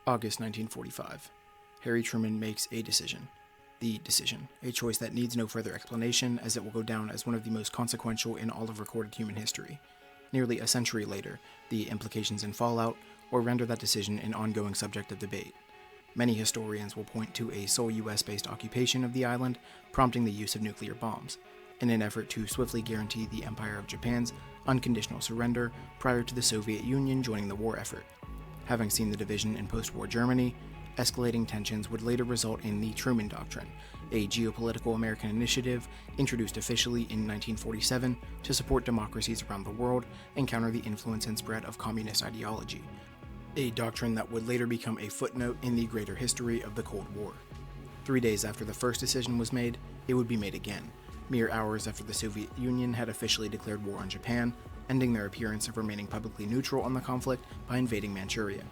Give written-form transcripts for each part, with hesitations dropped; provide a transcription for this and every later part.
August 1945. Harry Truman makes a decision. The decision, a choice that needs no further explanation as it will go down as one of the most consequential in all of recorded human history. Nearly a century later, the implications and fallout will render that decision an ongoing subject of debate. Many historians will point to a sole US-based occupation of the island, prompting the use of nuclear bombs, in an effort to swiftly guarantee the Empire of Japan's unconditional surrender prior to the Soviet Union joining the war effort. Having seen the division in post-war Germany, escalating tensions would later result in the Truman Doctrine, a geopolitical American initiative introduced officially in 1947 to support democracies around the world and counter the influence and spread of communist ideology, a doctrine that would later become a footnote in the greater history of the Cold War. 3 days after the first decision was made, it would be made again, mere hours after the Soviet Union had officially declared war on Japan, ending their appearance of remaining publicly neutral on the conflict by invading Manchuria.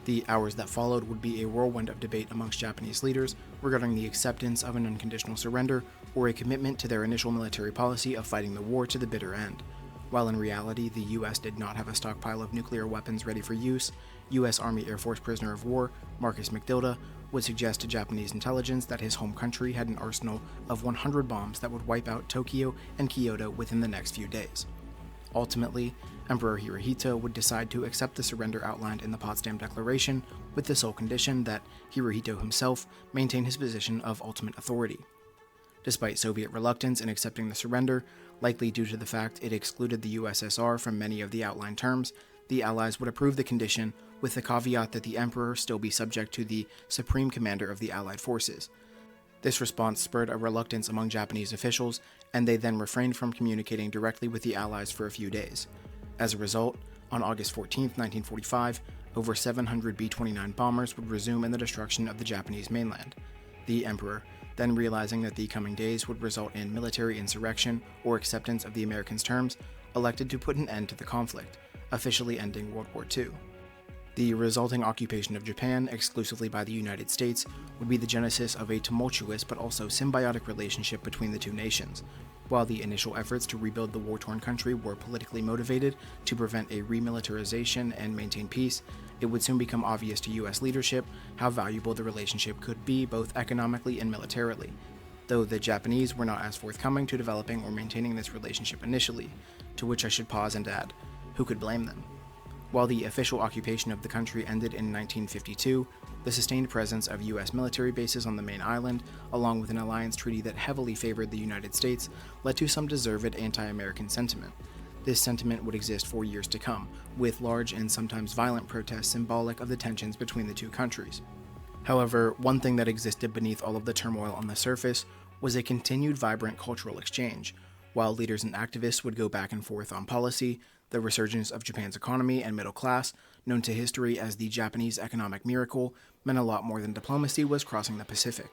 The hours that followed would be a whirlwind of debate amongst Japanese leaders regarding the acceptance of an unconditional surrender or a commitment to their initial military policy of fighting the war to the bitter end. While in reality the US did not have a stockpile of nuclear weapons ready for use, US Army Air Force prisoner of war Marcus McDilda would suggest to Japanese intelligence that his home country had an arsenal of 100 bombs that would wipe out Tokyo and Kyoto within the next few days. Ultimately, Emperor Hirohito would decide to accept the surrender outlined in the Potsdam Declaration with the sole condition that Hirohito himself maintain his position of ultimate authority. Despite Soviet reluctance in accepting the surrender, likely due to the fact it excluded the USSR from many of the outlined terms, the Allies would approve the condition with the caveat that the Emperor still be subject to the Supreme Commander of the Allied forces. This response spurred a reluctance among Japanese officials, and they then refrained from communicating directly with the Allies for a few days. As a result, on August 14, 1945, over 700 B-29 bombers would resume in the destruction of the Japanese mainland. The Emperor, then realizing that the coming days would result in military insurrection or acceptance of the Americans' terms, elected to put an end to the conflict, officially ending World War II. The resulting occupation of Japan exclusively by the United States would be the genesis of a tumultuous but also symbiotic relationship between the two nations. While the initial efforts to rebuild the war-torn country were politically motivated to prevent a remilitarization and maintain peace, it would soon become obvious to US leadership how valuable the relationship could be both economically and militarily, though the Japanese were not as forthcoming to developing or maintaining this relationship initially, to which I should pause and add, who could blame them? While the official occupation of the country ended in 1952, the sustained presence of US military bases on the main island, along with an alliance treaty that heavily favored the United States, led to some deserved anti-American sentiment. This sentiment would exist for years to come, with large and sometimes violent protests symbolic of the tensions between the two countries. However, one thing that existed beneath all of the turmoil on the surface was a continued vibrant cultural exchange. While leaders and activists would go back and forth on policy, the resurgence of Japan's economy and middle class, known to history as the Japanese economic miracle, meant a lot more than diplomacy was crossing the Pacific.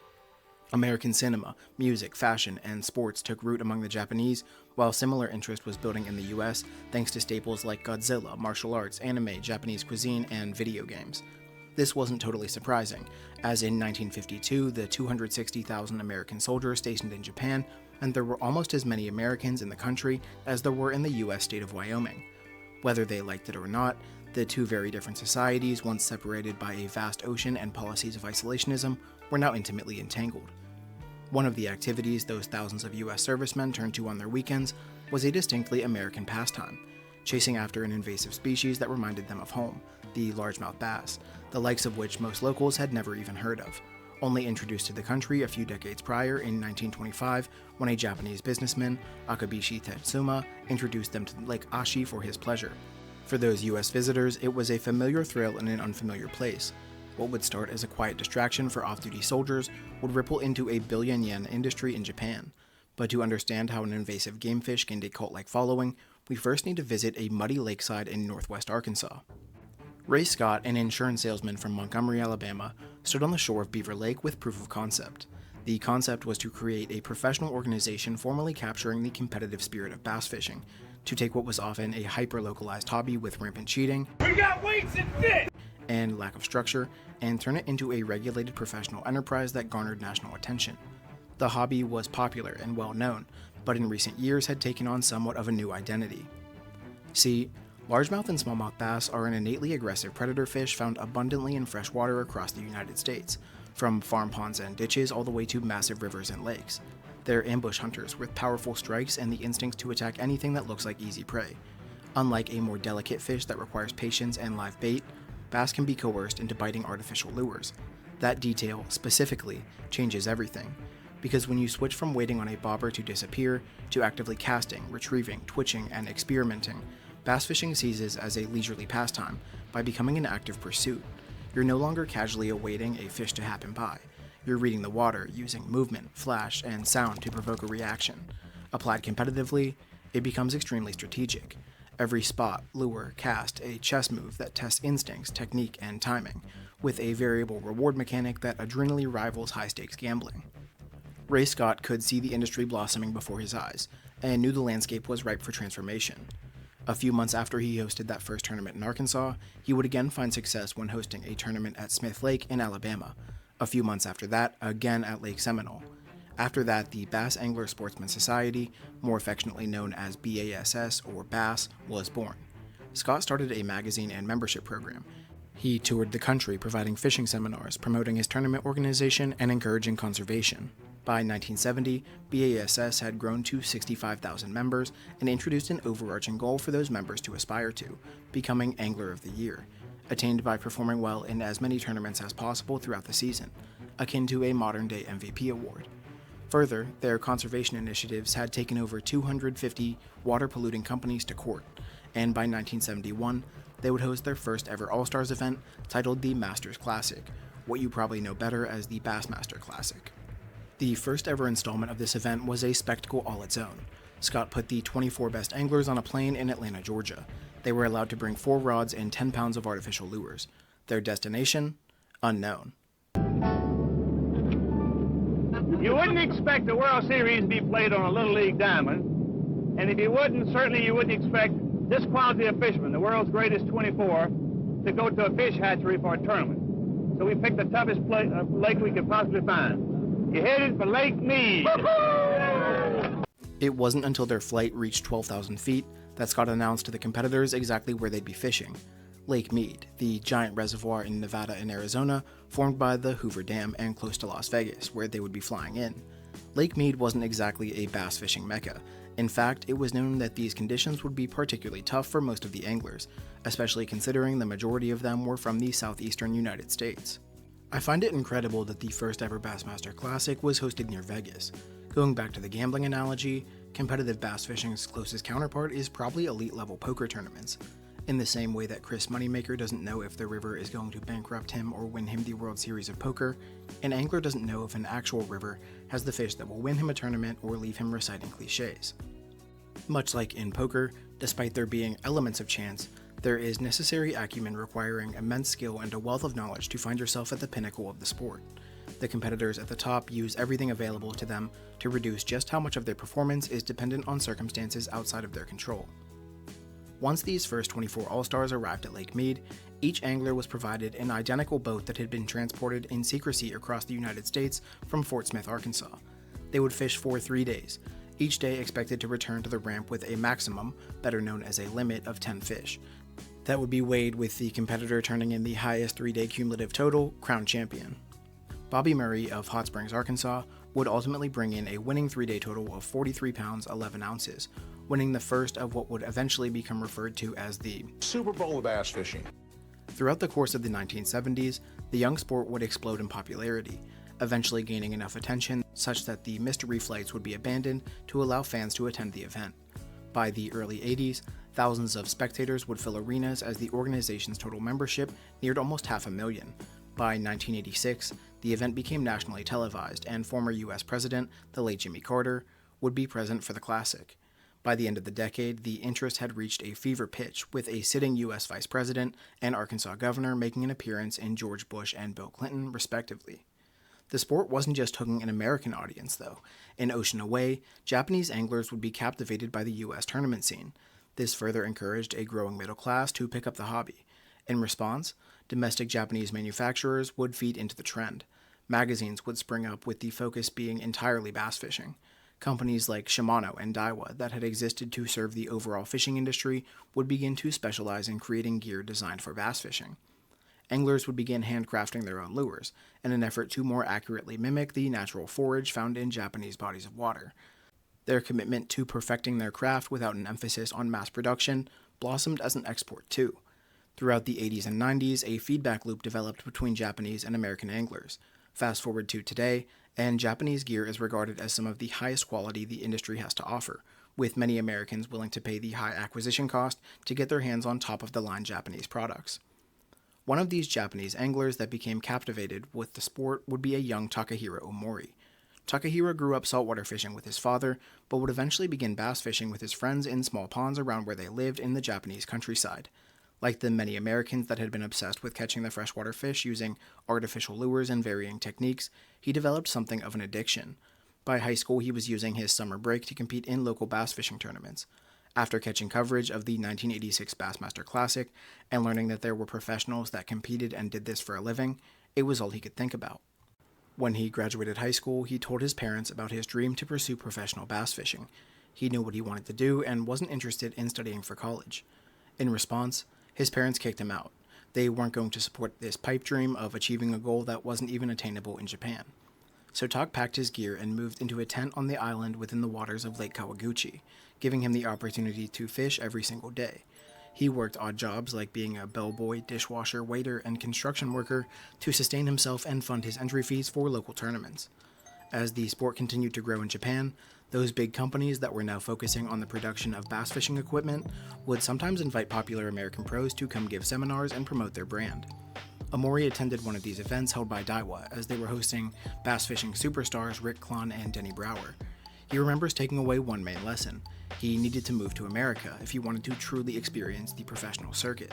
American cinema, music, fashion, and sports took root among the Japanese, while similar interest was building in the US thanks to staples like Godzilla, martial arts, anime, Japanese cuisine, and video games. This wasn't totally surprising, as in 1952 the 260,000 American soldiers stationed in Japan and there were almost as many Americans in the country as there were in the US state of Wyoming. Whether they liked it or not, the two very different societies, once separated by a vast ocean and policies of isolationism, were now intimately entangled. One of the activities those thousands of US servicemen turned to on their weekends was a distinctly American pastime, chasing after an invasive species that reminded them of home, the largemouth bass, the likes of which most locals had never even heard of. Only introduced to the country a few decades prior in 1925 when a Japanese businessman, Akabishi Tetsuma, introduced them to Lake Ashi for his pleasure. For those US visitors, it was a familiar thrill in an unfamiliar place. What would start as a quiet distraction for off-duty soldiers would ripple into a billion-yen industry in Japan. But to understand how an invasive game fish gained a cult-like following, we first need to visit a muddy lakeside in northwest Arkansas. Ray Scott, an insurance salesman from Montgomery, Alabama, stood on the shore of Beaver Lake with proof of concept. The concept was to create a professional organization formally capturing the competitive spirit of bass fishing, to take what was often a hyper-localized hobby with rampant cheating and lack of structure, and turn it into a regulated professional enterprise that garnered national attention. The hobby was popular and well known, but in recent years had taken on somewhat of a new identity. See, Largemouth and smallmouth bass are an innately aggressive predator fish found abundantly in fresh water across the United States, from farm ponds and ditches all the way to massive rivers and lakes. They're ambush hunters with powerful strikes and the instincts to attack anything that looks like easy prey. Unlike a more delicate fish that requires patience and live bait, bass can be coerced into biting artificial lures. That detail, specifically, changes everything, because when you switch from waiting on a bobber to disappear to actively casting, retrieving, twitching, and experimenting, bass fishing ceases as a leisurely pastime by becoming an active pursuit. You're no longer casually awaiting a fish to happen by. You're reading the water, using movement, flash, and sound to provoke a reaction. Applied competitively, it becomes extremely strategic. Every spot, lure, cast, a chess move that tests instincts, technique, and timing, with a variable reward mechanic that adrenally rivals high-stakes gambling. Ray Scott could see the industry blossoming before his eyes, and knew the landscape was ripe for transformation. A few months after he hosted that first tournament in Arkansas, he would again find success when hosting a tournament at Smith Lake in Alabama. A few months after that, again at Lake Seminole. After that, the Bass Angler Sportsman Society, more affectionately known as B.A.S.S. or B.A.S.S, was born. Scott started a magazine and membership program. He toured the country providing fishing seminars, promoting his tournament organization, and encouraging conservation. By 1970, B.A.S.S. had grown to 65,000 members and introduced an overarching goal for those members to aspire to, becoming Angler of the Year, attained by performing well in as many tournaments as possible throughout the season, akin to a modern-day MVP award. Further, their conservation initiatives had taken over 250 water-polluting companies to court, and by 1971, they would host their first ever All-Stars event titled the Masters Classic, what you probably know better as the Bassmaster Classic. The first ever installment of this event was a spectacle all its own. Scott put the 24 best anglers on a plane in Atlanta, Georgia. They were allowed to bring 4 rods and 10 pounds of artificial lures. Their destination? Unknown. You wouldn't expect the World Series to be played on a Little League diamond, and if you wouldn't, certainly you wouldn't expect this quality of fisherman, the world's greatest 24, to go to a fish hatchery for a tournament. So we picked the toughest lake we could possibly find. You headed for Lake Mead. It wasn't until their flight reached 12,000 feet that Scott announced to the competitors exactly where they'd be fishing. Lake Mead, the giant reservoir in Nevada and Arizona, formed by the Hoover Dam and close to Las Vegas, where they would be flying in. Lake Mead wasn't exactly a bass fishing mecca. In fact, it was known that these conditions would be particularly tough for most of the anglers, especially considering the majority of them were from the southeastern United States. I find it incredible that the first ever Bassmaster Classic was hosted near Vegas. Going back to the gambling analogy, competitive bass fishing's closest counterpart is probably elite level poker tournaments. In the same way that Chris Moneymaker doesn't know if the river is going to bankrupt him or win him the World Series of Poker, an angler doesn't know if an actual river has the fish that will win him a tournament or leave him reciting cliches. Much like in poker, despite there being elements of chance, there is necessary acumen requiring immense skill and a wealth of knowledge to find yourself at the pinnacle of the sport. The competitors at the top use everything available to them to reduce just how much of their performance is dependent on circumstances outside of their control. Once these first 24 All-Stars arrived at Lake Mead, each angler was provided an identical boat that had been transported in secrecy across the United States from Fort Smith, Arkansas. They would fish for 3 days, each day expected to return to the ramp with a maximum, better known as a limit, of 10 fish. That would be weighed with the competitor turning in the highest 3-day cumulative total, crown champion. Bobby Murray of Hot Springs, Arkansas, would ultimately bring in a winning 3-day total of 43 pounds 11 ounces, winning the first of what would eventually become referred to as the Super Bowl of bass fishing. Throughout the course of the 1970s, the young sport would explode in popularity, eventually gaining enough attention such that the mystery flights would be abandoned to allow fans to attend the event. By the early 80s, thousands of spectators would fill arenas as the organization's total membership neared almost 500,000. By 1986, the event became nationally televised, and former U.S. President, the late Jimmy Carter, would be present for the Classic. By the end of the decade, the interest had reached a fever pitch, with a sitting U.S. Vice President and Arkansas Governor making an appearance in George Bush and Bill Clinton, respectively. The sport wasn't just hooking an American audience, though. An ocean away, Japanese anglers would be captivated by the U.S. tournament scene. This further encouraged a growing middle class to pick up the hobby. In response, domestic Japanese manufacturers would feed into the trend. Magazines would spring up with the focus being entirely bass fishing. Companies like Shimano and Daiwa that had existed to serve the overall fishing industry would begin to specialize in creating gear designed for bass fishing. Anglers would begin handcrafting their own lures, in an effort to more accurately mimic the natural forage found in Japanese bodies of water. Their commitment to perfecting their craft without an emphasis on mass production blossomed as an export too. Throughout the 80s and 90s, a feedback loop developed between Japanese and American anglers. Fast forward to today, and Japanese gear is regarded as some of the highest quality the industry has to offer, with many Americans willing to pay the high acquisition cost to get their hands on top-of-the-line Japanese products. One of these Japanese anglers that became captivated with the sport would be a young Takahiro Omori. Takahiro grew up saltwater fishing with his father, but would eventually begin bass fishing with his friends in small ponds around where they lived in the Japanese countryside. Like the many Americans that had been obsessed with catching the freshwater fish using artificial lures and varying techniques, he developed something of an addiction. By high school, he was using his summer break to compete in local bass fishing tournaments. After catching coverage of the 1986 Bassmaster Classic and learning that there were professionals that competed and did this for a living, it was all he could think about. When he graduated high school, he told his parents about his dream to pursue professional bass fishing. He knew what he wanted to do and wasn't interested in studying for college. In response, his parents kicked him out. They weren't going to support this pipe dream of achieving a goal that wasn't even attainable in Japan. So Tak packed his gear and moved into a tent on the island within the waters of Lake Kawaguchi, giving him the opportunity to fish every single day. He worked odd jobs like being a bellboy, dishwasher, waiter, and construction worker to sustain himself and fund his entry fees for local tournaments. As the sport continued to grow in Japan, those big companies that were now focusing on the production of bass fishing equipment would sometimes invite popular American pros to come give seminars and promote their brand. Omori attended one of these events held by Daiwa as they were hosting bass fishing superstars Rick Klon and Denny Brower. He remembers taking away one main lesson. He needed to move to America if he wanted to truly experience the professional circuit.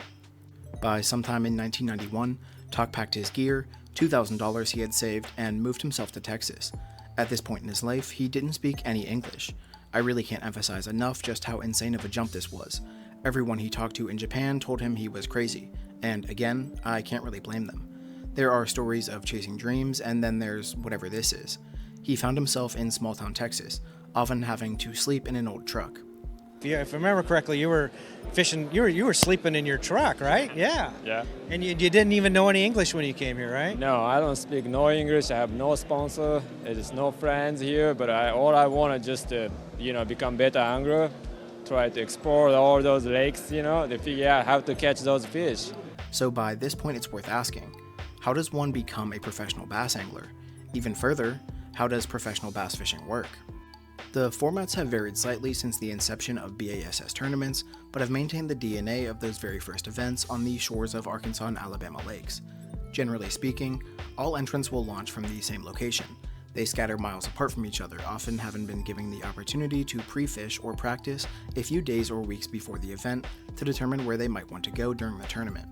By sometime in 1991, Tak packed his gear, $2,000 he had saved, and moved himself to Texas. At this point in his life, he didn't speak any English. I really can't emphasize enough just how insane of a jump this was. Everyone he talked to in Japan told him he was crazy, and again, I can't really blame them. There are stories of chasing dreams, and then there's whatever this is. He found himself in small-town Texas, often having to sleep in an old truck. Yeah, if I remember correctly, you were fishing. You were sleeping in your truck, right? Yeah. Yeah. And you didn't even know any English when you came here, right? No, I don't speak no English. I have no sponsor. There's no friends here. But all I want is just to, become better angler. Try to explore all those lakes, to figure out how to catch those fish. So by this point, it's worth asking, how does one become a professional bass angler? Even further, how does professional bass fishing work? The formats have varied slightly since the inception of B.A.S.S tournaments, but have maintained the DNA of those very first events on the shores of Arkansas and Alabama lakes. Generally speaking, all entrants will launch from the same location. They scatter miles apart from each other, often having been given the opportunity to pre-fish or practice a few days or weeks before the event to determine where they might want to go during the tournament.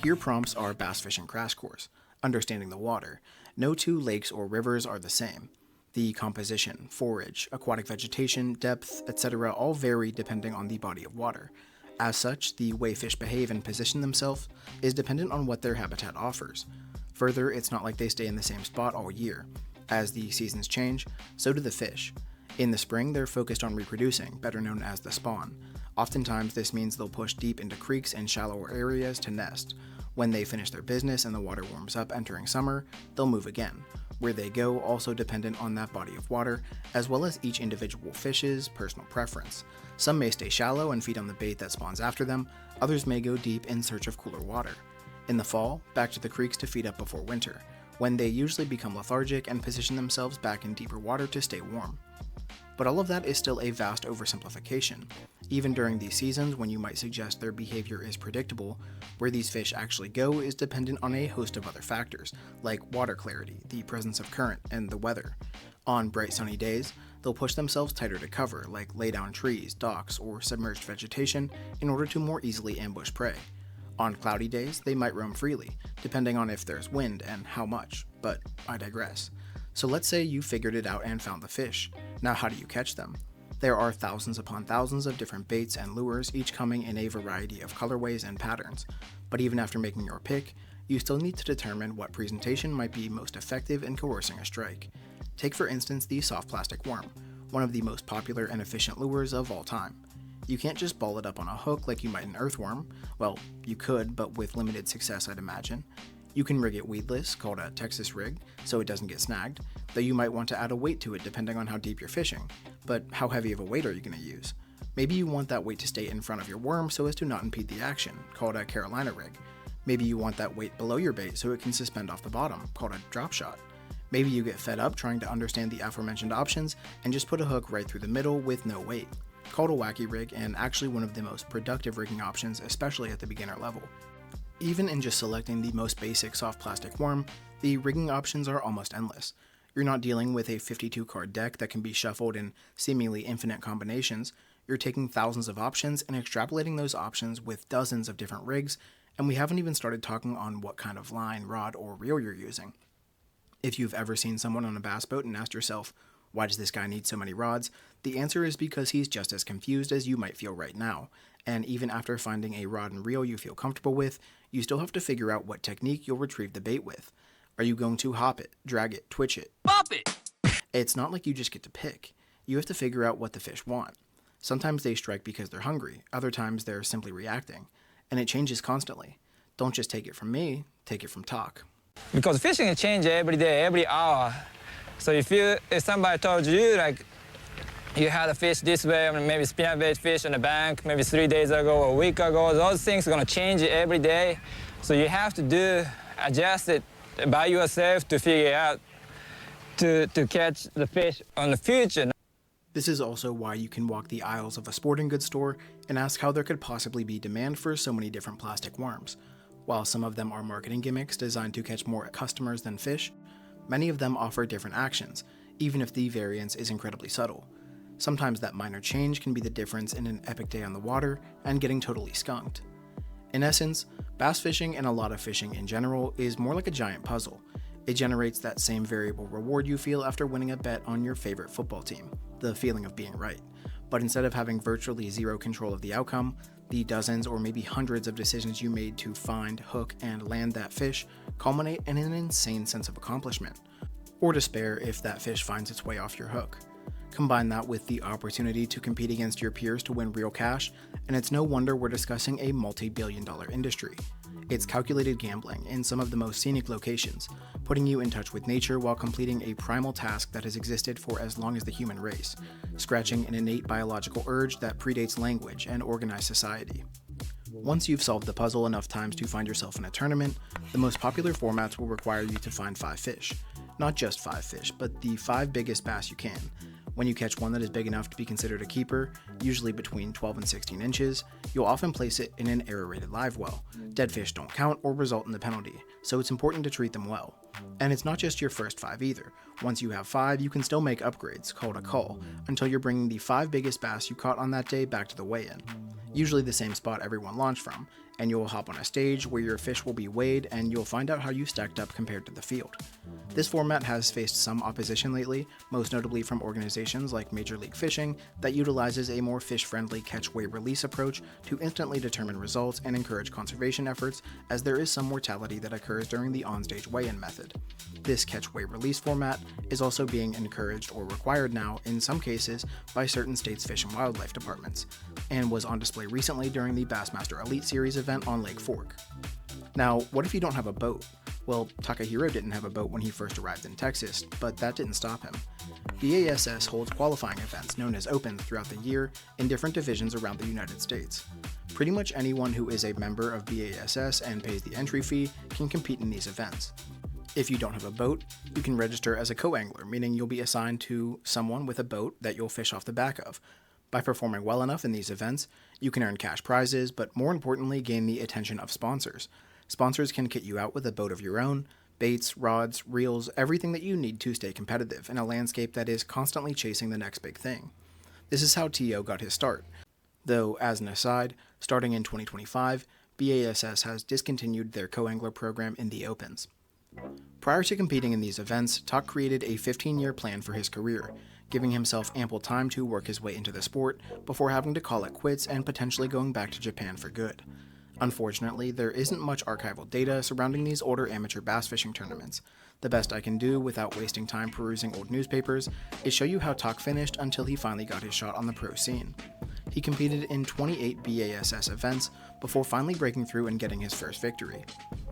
Here prompts our bass fishing crash course, understanding the water. No two lakes or rivers are the same. The composition, forage, aquatic vegetation, depth, etc. all vary depending on the body of water. As such, the way fish behave and position themselves is dependent on what their habitat offers. Further, it's not like they stay in the same spot all year. As the seasons change, so do the fish. In the spring, they're focused on reproducing, better known as the spawn. Oftentimes, this means they'll push deep into creeks and shallower areas to nest. When they finish their business and the water warms up entering summer, they'll move again. Where they go also dependent on that body of water, as well as each individual fish's personal preference. Some may stay shallow and feed on the bait that spawns after them, others may go deep in search of cooler water. In the fall, back to the creeks to feed up before winter, when they usually become lethargic and position themselves back in deeper water to stay warm. But all of that is still a vast oversimplification. Even during these seasons when you might suggest their behavior is predictable, where these fish actually go is dependent on a host of other factors, like water clarity, the presence of current, and the weather. On bright sunny days, they'll push themselves tighter to cover, like lay down trees, docks, or submerged vegetation in order to more easily ambush prey. On cloudy days, they might roam freely, depending on if there's wind and how much, but I digress. So let's say you figured it out and found the fish. Now how do you catch them? There are thousands upon thousands of different baits and lures, each coming in a variety of colorways and patterns. But even after making your pick, you still need to determine what presentation might be most effective in coercing a strike. Take for instance the soft plastic worm, one of the most popular and efficient lures of all time. You can't just ball it up on a hook like you might an earthworm. Well, you could, but with limited success, I'd imagine. You can rig it weedless, called a Texas rig, so it doesn't get snagged, though you might want to add a weight to it depending on how deep you're fishing. But how heavy of a weight are you going to use? Maybe you want that weight to stay in front of your worm so as to not impede the action, called a Carolina rig. Maybe you want that weight below your bait so it can suspend off the bottom, called a drop shot. Maybe you get fed up trying to understand the aforementioned options and just put a hook right through the middle with no weight, called a wacky rig, and actually one of the most productive rigging options, especially at the beginner level. Even in just selecting the most basic soft plastic worm, the rigging options are almost endless. You're not dealing with a 52 card deck that can be shuffled in seemingly infinite combinations. You're taking thousands of options and extrapolating those options with dozens of different rigs, and we haven't even started talking on what kind of line, rod, or reel you're using. If you've ever seen someone on a bass boat and asked yourself, why does this guy need so many rods? The answer is because he's just as confused as you might feel right now, and even after finding a rod and reel you feel comfortable with, you still have to figure out what technique you'll retrieve the bait with. Are you going to hop it, drag it, twitch it? Bop it! It's not like you just get to pick. You have to figure out what the fish want. Sometimes they strike because they're hungry, other times they're simply reacting, and it changes constantly. Don't just take it from me, take it from Tak. Because fishing changes every day, every hour. So if somebody told you like you had a fish this way, maybe spinnerbait fish on the bank, maybe 3 days ago or a week ago, those things are gonna change every day. So you have to adjust it by yourself to figure out to catch the fish on the future. This is also why you can walk the aisles of a sporting goods store and ask how there could possibly be demand for so many different plastic worms. While some of them are marketing gimmicks designed to catch more customers than fish, many of them offer different actions, even if the variance is incredibly subtle. Sometimes that minor change can be the difference in an epic day on the water and getting totally skunked. In essence, bass fishing and a lot of fishing in general is more like a giant puzzle. It generates that same variable reward you feel after winning a bet on your favorite football team, the feeling of being right. But instead of having virtually zero control of the outcome, the dozens or maybe hundreds of decisions you made to find, hook, and land that fish culminate in an insane sense of accomplishment, or despair if that fish finds its way off your hook. Combine that with the opportunity to compete against your peers to win real cash, and it's no wonder we're discussing a multi-billion-dollar industry. It's calculated gambling in some of the most scenic locations, putting you in touch with nature while completing a primal task that has existed for as long as the human race, scratching an innate biological urge that predates language and organized society. Once you've solved the puzzle enough times to find yourself in a tournament, the most popular formats will require you to find 5 fish. Not just 5 fish, but the 5 biggest bass you can. When you catch one that is big enough to be considered a keeper, usually between 12 and 16 inches, you'll often place it in an aerated live well. Dead fish don't count or result in the penalty, so it's important to treat them well. And it's not just your first 5 either. Once you have 5, you can still make upgrades, called a cull, until you're bringing the 5 biggest bass you caught on that day back to the weigh-in. Usually the same spot everyone launched from, and you'll hop on a stage where your fish will be weighed and you'll find out how you stacked up compared to the field. This format has faced some opposition lately, most notably from organizations like Major League Fishing that utilizes a more fish-friendly catch-weigh-release approach to instantly determine results and encourage conservation efforts, as there is some mortality that occurs during the onstage weigh-in method. This catch-weigh-release format is also being encouraged or required now, in some cases, by certain states' fish and wildlife departments, and was on display recently during the Bassmaster Elite Series event on Lake Fork. Now, what if you don't have a boat? Well, Takahiro didn't have a boat when he first arrived in Texas, but that didn't stop him. B.A.S.S holds qualifying events known as Opens throughout the year in different divisions around the United States. Pretty much anyone who is a member of B.A.S.S and pays the entry fee can compete in these events. If you don't have a boat, you can register as a co-angler, meaning you'll be assigned to someone with a boat that you'll fish off the back of. By performing well enough in these events, you can earn cash prizes, but more importantly, gain the attention of sponsors. Sponsors can kit you out with a boat of your own, baits, rods, reels, everything that you need to stay competitive in a landscape that is constantly chasing the next big thing. This is how TO got his start. Though, as an aside, starting in 2025, B.A.S.S has discontinued their co-angler program in the Opens. Prior to competing in these events, Tak created a 15-year plan for his career, giving himself ample time to work his way into the sport before having to call it quits and potentially going back to Japan for good. Unfortunately, there isn't much archival data surrounding these older amateur bass fishing tournaments. The best I can do, without wasting time perusing old newspapers, is show you how Tak finished until he finally got his shot on the pro scene. He competed in 28 B.A.S.S. events before finally breaking through and getting his first victory.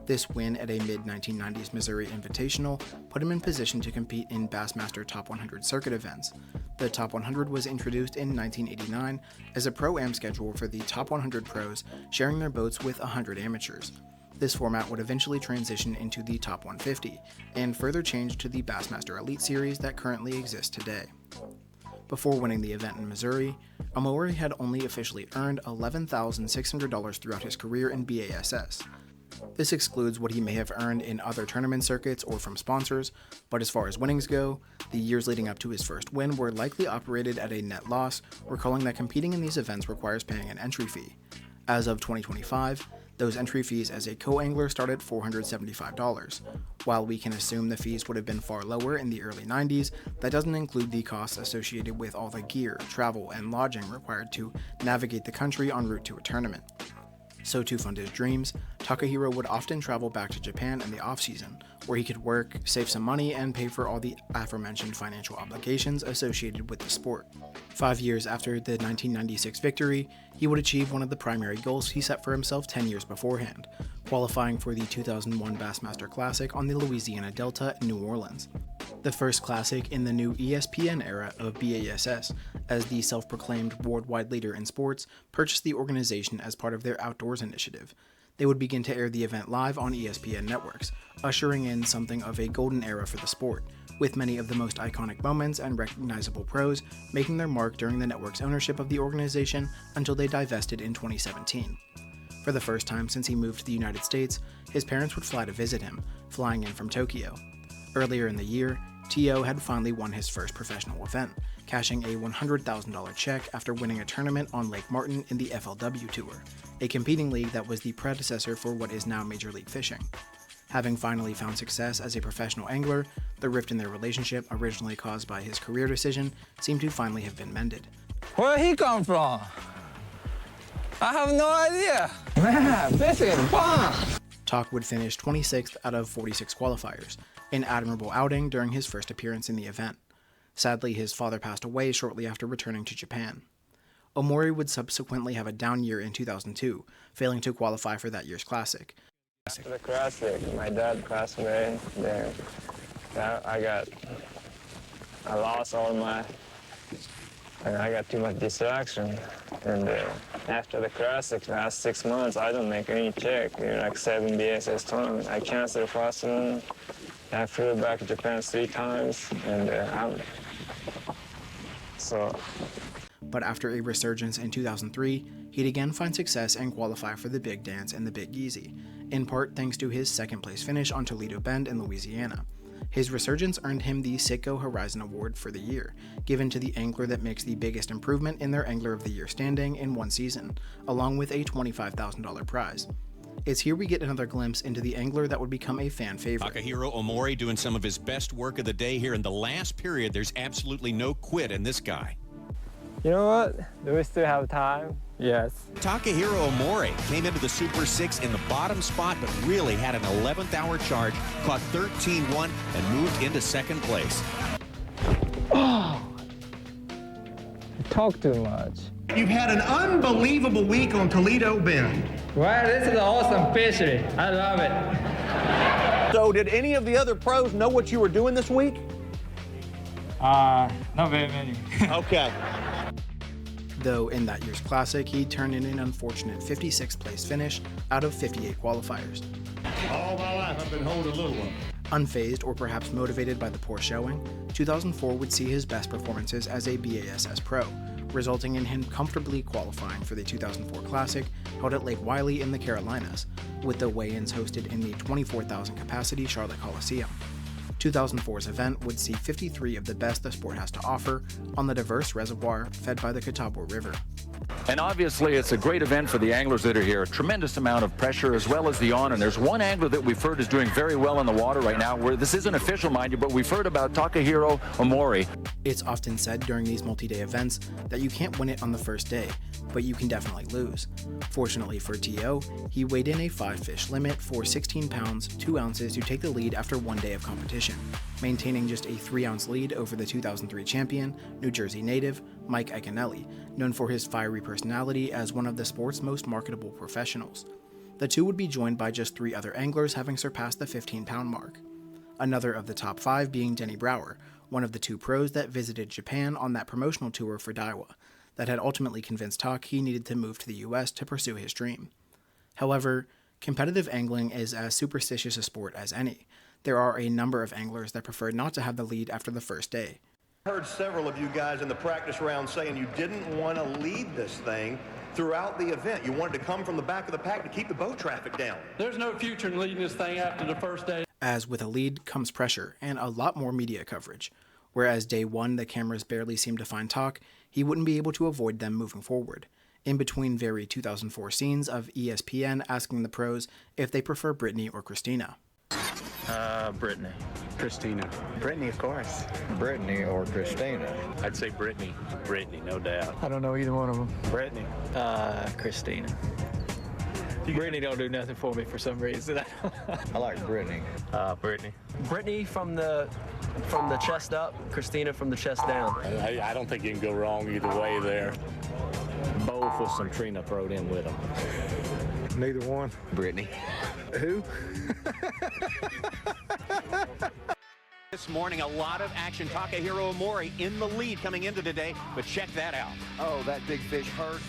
This win at a mid-1990s Missouri Invitational put him in position to compete in Bassmaster Top 100 circuit events. The Top 100 was introduced in 1989 as a pro-am schedule for the Top 100 pros sharing their boats with 100 amateurs. This format would eventually transition into the Top 150, and further change to the Bassmaster Elite Series that currently exists today. Before winning the event in Missouri, Omori had only officially earned $11,600 throughout his career in B.A.S.S. This excludes what he may have earned in other tournament circuits or from sponsors, but as far as winnings go, the years leading up to his first win were likely operated at a net loss, recalling that competing in these events requires paying an entry fee. As of 2025, those entry fees as a co-angler start at $475. While we can assume the fees would have been far lower in the early 90s, that doesn't include the costs associated with all the gear, travel, and lodging required to navigate the country en route to a tournament. So to fund his dreams, Takahiro would often travel back to Japan in the off-season, where he could work, save some money, and pay for all the aforementioned financial obligations associated with the sport. 5 years after the 1996 victory, he would achieve one of the primary goals he set for himself 10 years beforehand, qualifying for the 2001 Bassmaster Classic on the Louisiana Delta in New Orleans. The first classic in the new ESPN era of B.A.S.S., as the self-proclaimed worldwide leader in sports purchased the organization as part of their Outdoors initiative. They would begin to air the event live on ESPN networks, ushering in something of a golden era for the sport, with many of the most iconic moments and recognizable pros making their mark during the network's ownership of the organization until they divested in 2017. For the first time since he moved to the United States, his parents would fly to visit him, flying in from Tokyo. Earlier in the year, T.O. had finally won his first professional event, cashing a $100,000 check after winning a tournament on Lake Martin in the FLW Tour, a competing league that was the predecessor for what is now Major League Fishing. Having finally found success as a professional angler, the rift in their relationship, originally caused by his career decision, seemed to finally have been mended. Where he come from? I have no idea. Man, fishing is fun. Tak would finish 26th out of 46 qualifiers, an admirable outing during his first appearance in the event. Sadly, his father passed away shortly after returning to Japan. Omori would subsequently have a down year in 2002, failing to qualify for that year's classic. The classic, my dad passed away there. I lost all my, and I got too much distraction. And after the classic, last 6 months, I don't make any check. Like 7 B.S.S. tournament. I canceled the first one. I flew back to Japan 3 times, and But after a resurgence in 2003, he'd again find success and qualify for the Big Dance and the Big Easy, in part thanks to his second-place finish on Toledo Bend in Louisiana. His resurgence earned him the Sitco Horizon Award for the year, given to the angler that makes the biggest improvement in their Angler of the Year standing in one season, along with a $25,000 prize. It's here we get another glimpse into the angler that would become a fan favorite. Takahiro Omori doing some of his best work of the day here in the last period. There's absolutely no quit in this guy. you know what? Do we still have time? Yes. Takahiro Omori came into the Super 6 in the bottom spot, but really had an 11th hour charge, caught 13-1, and moved into second place. Oh, you talk too much. You've had an unbelievable week on Toledo Bend. Well, this is awesome fishing. I love it. So did any of the other pros know what you were doing this week? Not very many. Okay. Though in that year's classic, he turned in an unfortunate 56th place finish out of 58 qualifiers. All my life I've been holding a little one. Unfazed or perhaps motivated by the poor showing, 2004 would see his best performances as a B.A.S.S. pro, resulting in him comfortably qualifying for the 2004 Classic held at Lake Wylie in the Carolinas, with the weigh-ins hosted in the 24,000 capacity Charlotte Coliseum. 2004's event would see 53 of the best the sport has to offer on the diverse reservoir fed by the Catawba River. And obviously it's a great event for the anglers that are here. A tremendous amount of pressure as well as the on. And there's one angler that we've heard is doing very well in the water right now. This isn't official, mind you, but we've heard about Takahiro Omori. It's often said during these multi-day events that you can't win it on the first day, but you can definitely lose. Fortunately for T.O., he weighed in a 5-fish limit for 16 pounds, 2 ounces to take the lead after 1 day of competition, maintaining just a 3-ounce lead over the 2003 champion, New Jersey native, Mike Iaconelli, known for his fiery personality as one of the sport's most marketable professionals. The two would be joined by just 3 other anglers having surpassed the 15-pound mark. Another of the top 5 being Denny Brower, one of the 2 pros that visited Japan on that promotional tour for Daiwa, that had ultimately convinced Tak he needed to move to the US to pursue his dream. However, competitive angling is as superstitious a sport as any. There are a number of anglers that prefer not to have the lead after the first day. I heard several of you guys in the practice round saying you didn't want to lead this thing throughout the event. You wanted to come from the back of the pack to keep the boat traffic down. There's no future in leading this thing after the first day. As with a lead comes pressure and a lot more media coverage. Whereas day 1 the cameras barely seemed to find Tak, he wouldn't be able to avoid them moving forward, in between very 2004 scenes of ESPN asking the pros if they prefer Brittany or Christina. Brittany. Christina. Brittany, of course. Brittany or Christina. I'd say Brittany. Brittany, no doubt. I don't know either one of them. Brittany. Christina. Brittany don't do nothing for me for some reason. I like Brittany. Brittany. Brittany from the chest up, Christina from the chest down. I don't think you can go wrong either way there. Both with some Trina thrown in with them. Neither one. Brittany. Who? This morning, a lot of action. Takahiro Omori in the lead coming into today, but check that out. Oh, that big fish hurt.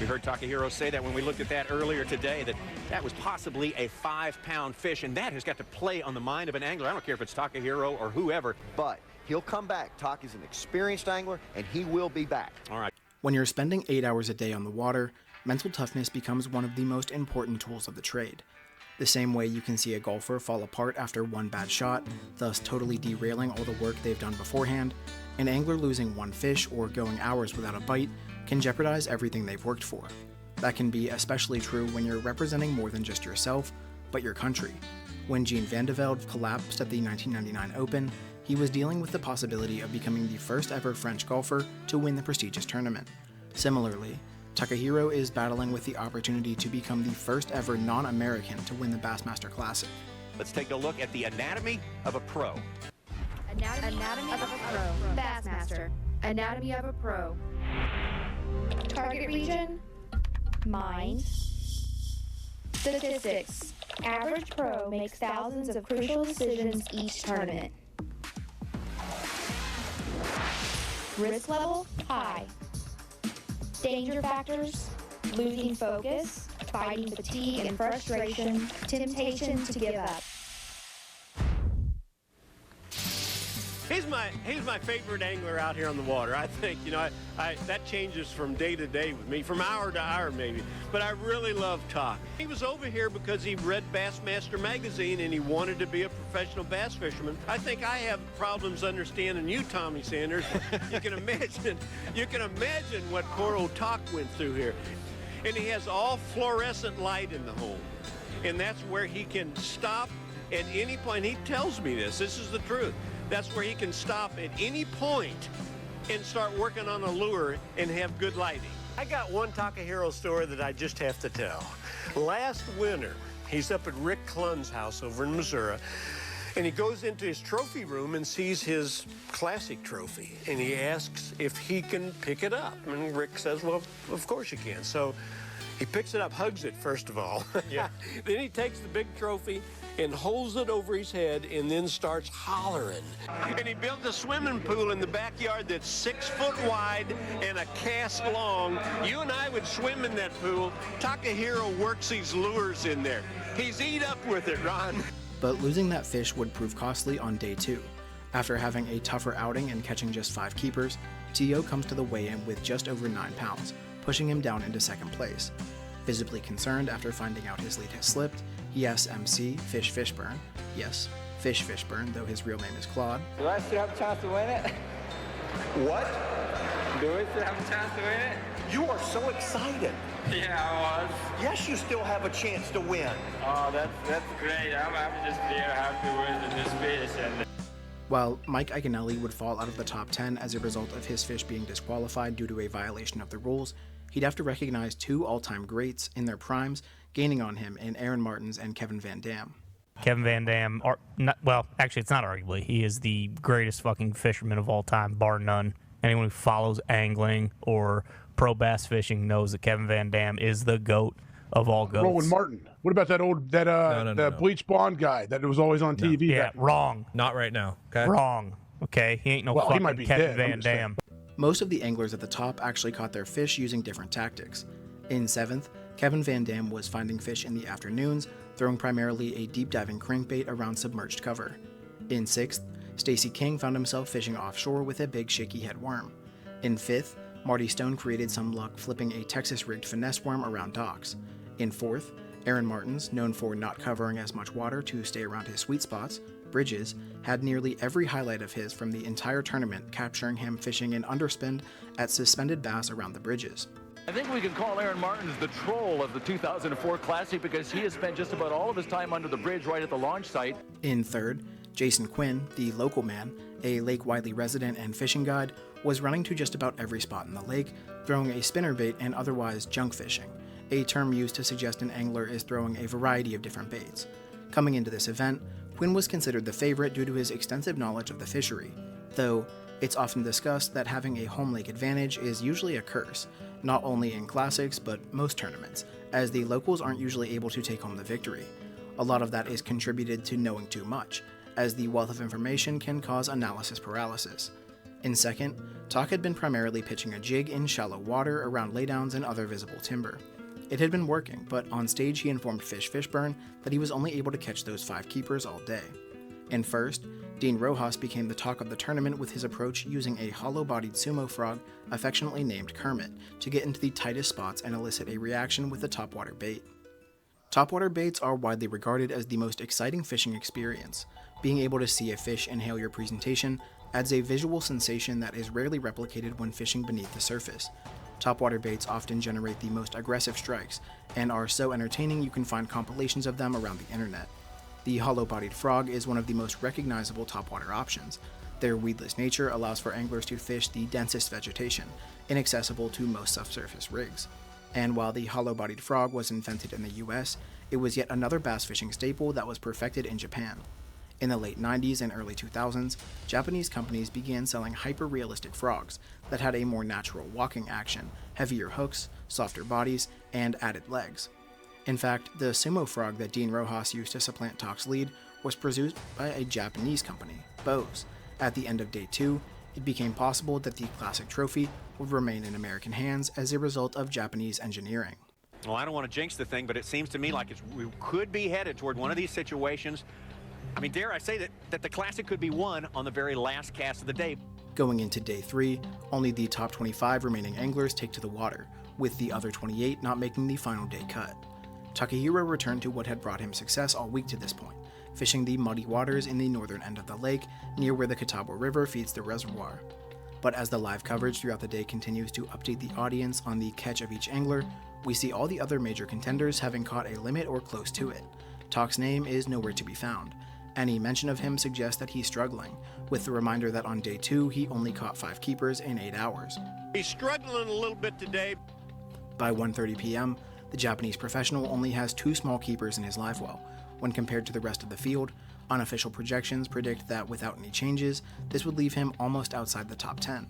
We heard Takahiro say that when we looked at that earlier today, that was possibly a 5-pound fish, and that has got to play on the mind of an angler. I don't care if it's Takahiro or whoever. But he'll come back. Tak is an experienced angler, and he will be back. All right. When you're spending 8 hours a day on the water, mental toughness becomes one of the most important tools of the trade. The same way you can see a golfer fall apart after one bad shot, thus totally derailing all the work they've done beforehand, an angler losing one fish or going hours without a bite can jeopardize everything they've worked for. That can be especially true when you're representing more than just yourself, but your country. When Jean Van de Velde collapsed at the 1999 Open, he was dealing with the possibility of becoming the first ever French golfer to win the prestigious tournament. Similarly, Takahiro is battling with the opportunity to become the first ever non-American to win the Bassmaster Classic. Let's take a look at the anatomy of a pro. Anatomy of a pro. Bassmaster. Anatomy of a pro. Target region. Mind. Statistics. Average pro makes thousands of crucial decisions each tournament. Risk level, high. Danger factors, losing focus, fighting fatigue and frustration, temptation to give up. He's my favorite angler out here on the water. I think, that changes from day to day with me, from hour to hour maybe. But I really love Tak. He was over here because he read Bassmaster magazine and he wanted to be a professional bass fisherman. I think I have problems understanding you, Tommy Sanders. You can imagine what poor old Tak went through here. And he has all fluorescent light in the home. And that's where he can stop at any point. He tells me this is the truth. That's where he can stop at any point and start working on a lure and have good lighting. I got one Takahiro story that I just have to tell. Last winter, he's up at Rick Clunn's house over in Missouri, and he goes into his trophy room and sees his classic trophy, and he asks if he can pick it up. And Rick says, well, of course you can. So he picks it up, hugs it, first of all. Yeah. Then he takes the big trophy and holds it over his head and then starts hollering. And he built a swimming pool in the backyard that's 6 foot wide and a cast long. You and I would swim in that pool. Takahiro works these lures in there. He's eat up with it, Ron. But losing that fish would prove costly on day 2. After having a tougher outing and catching just 5 keepers, T.O. comes to the weigh-in with just over 9 pounds, pushing him down into second place. Visibly concerned after finding out his lead has slipped, he asks MC Fish Fishburne, yes, Fish Fishburne, though his real name is Claude. Do I still have a chance to win it? What? Do we still have a chance to win it? You are so excited. Yeah, I was. Yes, you still have a chance to win. Oh, that's great. I'm just here happy with this fish. And While Mike Iaconelli would fall out of the top 10 as a result of his fish being disqualified due to a violation of the rules, he'd have to recognize two all-time greats in their primes, gaining on him in Aaron Martens and Kevin Van Dam. Kevin Van Dam, actually it's not arguably, he is the greatest fucking fisherman of all time, bar none. Anyone who follows angling or pro bass fishing knows that Kevin Van Dam is the GOAT of all goats. Rowan Martin. What about that old, the bleach blonde guy that was always on TV? Yeah, wrong. Not right now, okay? Wrong, okay? He ain't no Well, he fucking might be Kevin dead, Van Dam. Most of the anglers at the top actually caught their fish using different tactics. In 7th, Kevin Van Dam was finding fish in the afternoons, throwing primarily a deep-diving crankbait around submerged cover. In 6th, Stacy King found himself fishing offshore with a big shaky head worm. In 5th, Marty Stone created some luck flipping a Texas-rigged finesse worm around docks. In 4th, Aaron Martens, known for not covering as much water to stay around his sweet spots, bridges, had nearly every highlight of his from the entire tournament, capturing him fishing an underspin at suspended bass around the bridges. I think we can call Aaron Martens the troll of the 2004 Classic because he has spent just about all of his time under the bridge right at the launch site. In 3rd, Jason Quinn, the local man, a Lake Wiley resident and fishing guide, was running to just about every spot in the lake, throwing a spinnerbait and otherwise junk fishing, a term used to suggest an angler is throwing a variety of different baits. Coming into this event, Quinn was considered the favorite due to his extensive knowledge of the fishery, though it's often discussed that having a home lake advantage is usually a curse, not only in classics but most tournaments, as the locals aren't usually able to take home the victory. A lot of that is contributed to knowing too much, as the wealth of information can cause analysis paralysis. In 2nd, Tak had been primarily pitching a jig in shallow water around laydowns and other visible timber. It had been working, but on stage he informed Fish Fishburne that he was only able to catch those 5 keepers all day. In 1st, Dean Rojas became the talk of the tournament with his approach using a hollow-bodied sumo frog, affectionately named Kermit, to get into the tightest spots and elicit a reaction with a topwater bait. Topwater baits are widely regarded as the most exciting fishing experience. Being able to see a fish inhale your presentation adds a visual sensation that is rarely replicated when fishing beneath the surface. Topwater baits often generate the most aggressive strikes, and are so entertaining you can find compilations of them around the internet. The hollow-bodied frog is one of the most recognizable topwater options. Their weedless nature allows for anglers to fish the densest vegetation, inaccessible to most subsurface rigs. And while the hollow-bodied frog was invented in the US, it was yet another bass fishing staple that was perfected in Japan. In the late 90s and early 2000s, Japanese companies began selling hyper-realistic frogs that had a more natural walking action, heavier hooks, softer bodies, and added legs. In fact, the sumo frog that Dean Rojas used to supplant Tak's lead was produced by a Japanese company, B.A.S.S. At the end of Day 2, it became possible that the classic trophy would remain in American hands as a result of Japanese engineering. Well, I don't want to jinx the thing, but it seems to me like we could be headed toward one of these situations. I mean, dare I say that the Classic could be won on the very last cast of the day. Going into Day 3, only the top 25 remaining anglers take to the water, with the other 28 not making the final day cut. Takahiro returned to what had brought him success all week to this point, fishing the muddy waters in the northern end of the lake, near where the Catawba River feeds the reservoir. But as the live coverage throughout the day continues to update the audience on the catch of each angler, we see all the other major contenders having caught a limit or close to it. Tak's name is nowhere to be found. Any mention of him suggests that he's struggling, with the reminder that on Day 2 he only caught 5 keepers in 8 hours. He's struggling a little bit today. By 1:30 p.m., the Japanese professional only has 2 small keepers in his live well. When compared to the rest of the field, unofficial projections predict that without any changes, this would leave him almost outside the top 10.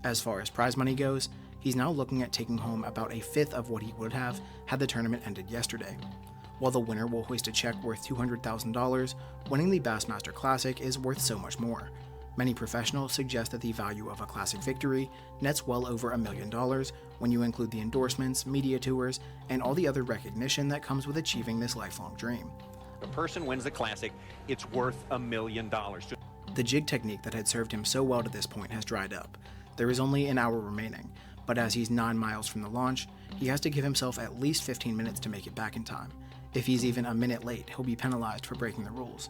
As far as prize money goes, he's now looking at taking home about a fifth of what he would have had the tournament ended yesterday. While the winner will hoist a check worth $200,000, winning the Bassmaster Classic is worth so much more. Many professionals suggest that the value of a classic victory nets well over $1 million when you include the endorsements, media tours, and all the other recognition that comes with achieving this lifelong dream. If a person wins the Classic, it's worth $1 million. The jig technique that had served him so well to this point has dried up. There is only an hour remaining, but as he's 9 miles from the launch, he has to give himself at least 15 minutes to make it back in time. If he's even a minute late, he'll be penalized for breaking the rules.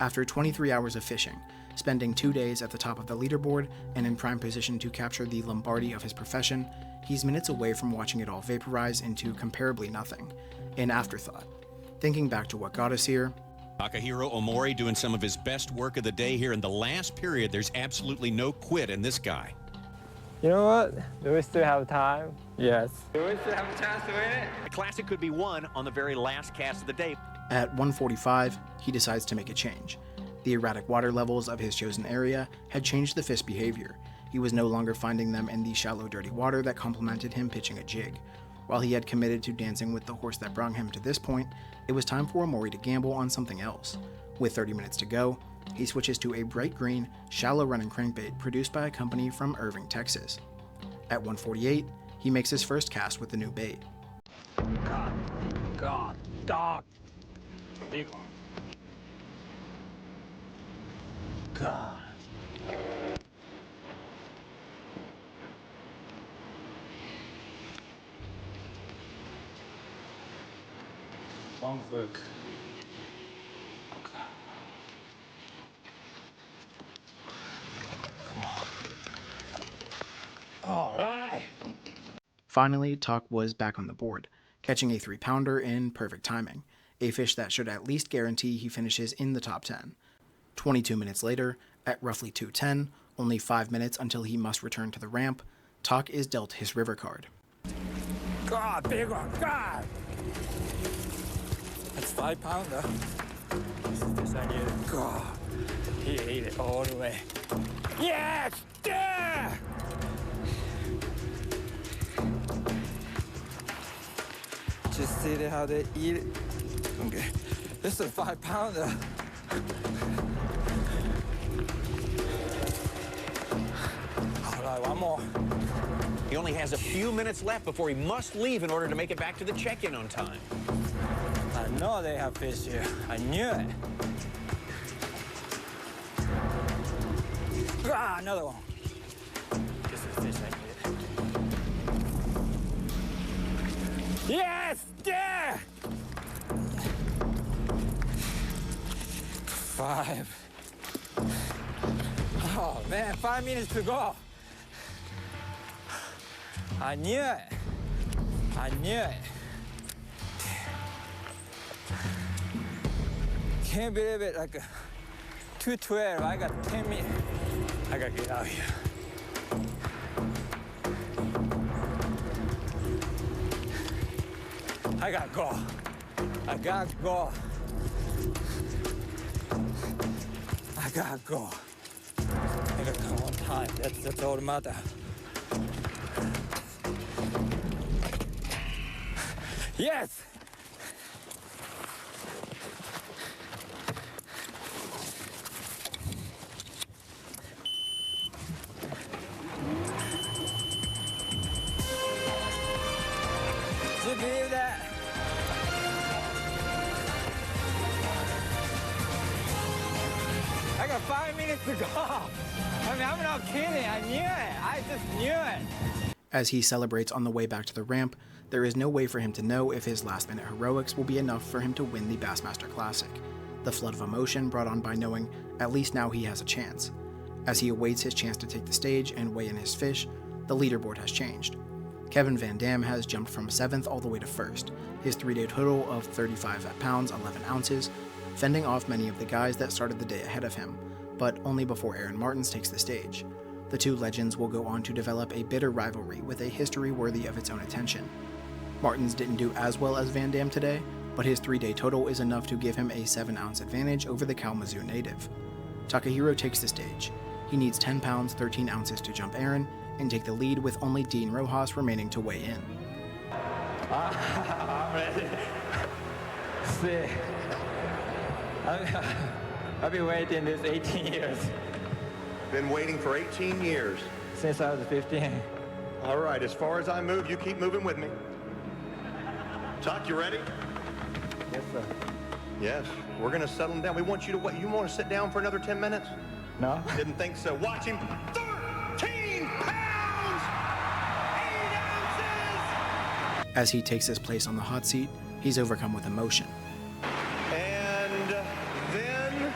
After 23 hours of fishing, spending 2 days at the top of the leaderboard and in prime position to capture the Lombardi of his profession, he's minutes away from watching it all vaporize into comparably nothing, an afterthought. Thinking back to what got us here, Takahiro Omori doing some of his best work of the day here in the last period. There's absolutely no quit in this guy. You know what? Do we still have time? Yes. Do we still have a chance to win it? The Classic could be won on the very last cast of the day. At 1:45, he decides to make a change. The erratic water levels of his chosen area had changed the fish behavior. He was no longer finding them in the shallow, dirty water that complemented him pitching a jig. While he had committed to dancing with the horse that brought him to this point, it was time for Omori to gamble on something else. With 30 minutes to go, he switches to a bright green, shallow running crankbait produced by a company from Irving, Texas. At 1:48, he makes his first cast with the new bait. God, dog. Big one. God. Long hook. All right. Finally, Tuck was back on the board, catching a 3-pounder in perfect timing, a fish that should at least guarantee he finishes in the top 10. 22 minutes later, at roughly 2:10, only 5 minutes until he must return to the ramp, Tuck is dealt his river card. God, big one, God! That's 5-pounder. This is this I need. God, he ate it all the way. Yes! Yeah! Just see how they eat it. Okay, this is a 5-pounder. All right, one more. He only has a few minutes left before he must leave in order to make it back to the check-in on time. I know they have fish here. I knew it. Ah, another one. This is fish I need. Yes! Yeah! 5. Oh, man, 5 minutes to go. I knew it. I knew it. Can't believe it, like 2:12, I got 10 minutes. I gotta get out of here. I gotta go. I gotta go. I gotta go. I gotta come on time. That's all that matters. Yes! Did you believe that? I got 5 minutes to go. I mean, I'm not kidding. I knew it. I just knew it. As he celebrates on the way back to the ramp, there is no way for him to know if his last-minute heroics will be enough for him to win the Bassmaster Classic, the flood of emotion brought on by knowing at least now he has a chance. As he awaits his chance to take the stage and weigh in his fish, the leaderboard has changed. Kevin Van Dam has jumped from 7th all the way to 1st, his 3-day total of 35 pounds 11 ounces, fending off many of the guys that started the day ahead of him, but only before Aaron Martens takes the stage. The two legends will go on to develop a bitter rivalry with a history worthy of its own attention. Martens didn't do as well as Van Dam today, but his 3-day total is enough to give him a 7-ounce advantage over the Kalamazoo native. Takahiro takes the stage. He needs 10 pounds 13 ounces to jump Aaron and take the lead with only Dean Rojas remaining to weigh in. I'm ready. See, I've been waiting this 18 years. Been waiting for 18 years. Since I was 15. All right, as far as I move, you keep moving with me. Tuck, you ready? Yes, sir. Yes, we're gonna settle him down. We want you to wait. You want to sit down for another 10 minutes? No. Didn't think so. Watch him. 13 pounds, 8 ounces. As he takes his place on the hot seat, he's overcome with emotion. And then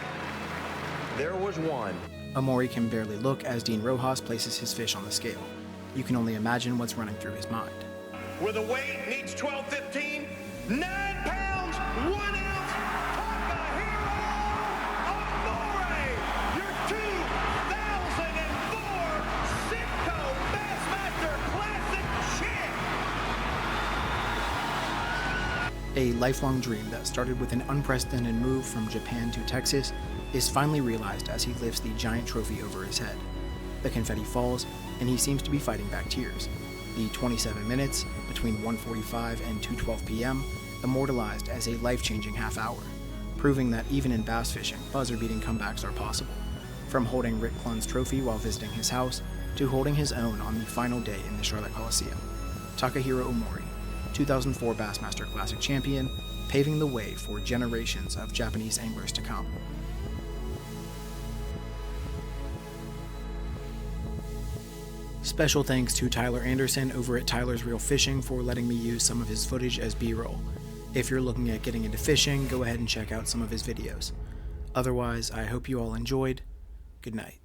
there was one. Omori can barely look as Dean Rojas places his fish on the scale. You can only imagine what's running through his mind. Where the weight needs 12-15, 9 pounds, 1 ounce, Takahiro A lifelong dream that started with an unprecedented move from Japan to Texas is finally realized as he lifts the giant trophy over his head. The confetti falls, and he seems to be fighting back tears. The 27 minutes, between 1:45 and 2:12 p.m., immortalized as a life-changing half hour, proving that even in bass fishing, buzzer-beating comebacks are possible. From holding Rick Clunn's trophy while visiting his house, to holding his own on the final day in the Charlotte Coliseum. Takahiro Omori, 2004 Bassmaster Classic champion, paving the way for generations of Japanese anglers to come. Special thanks to Tyler Anderson over at TylersReelFishing for letting me use some of his footage as B-roll. If you're looking at getting into fishing, go ahead and check out some of his videos. Otherwise, I hope you all enjoyed. Good night.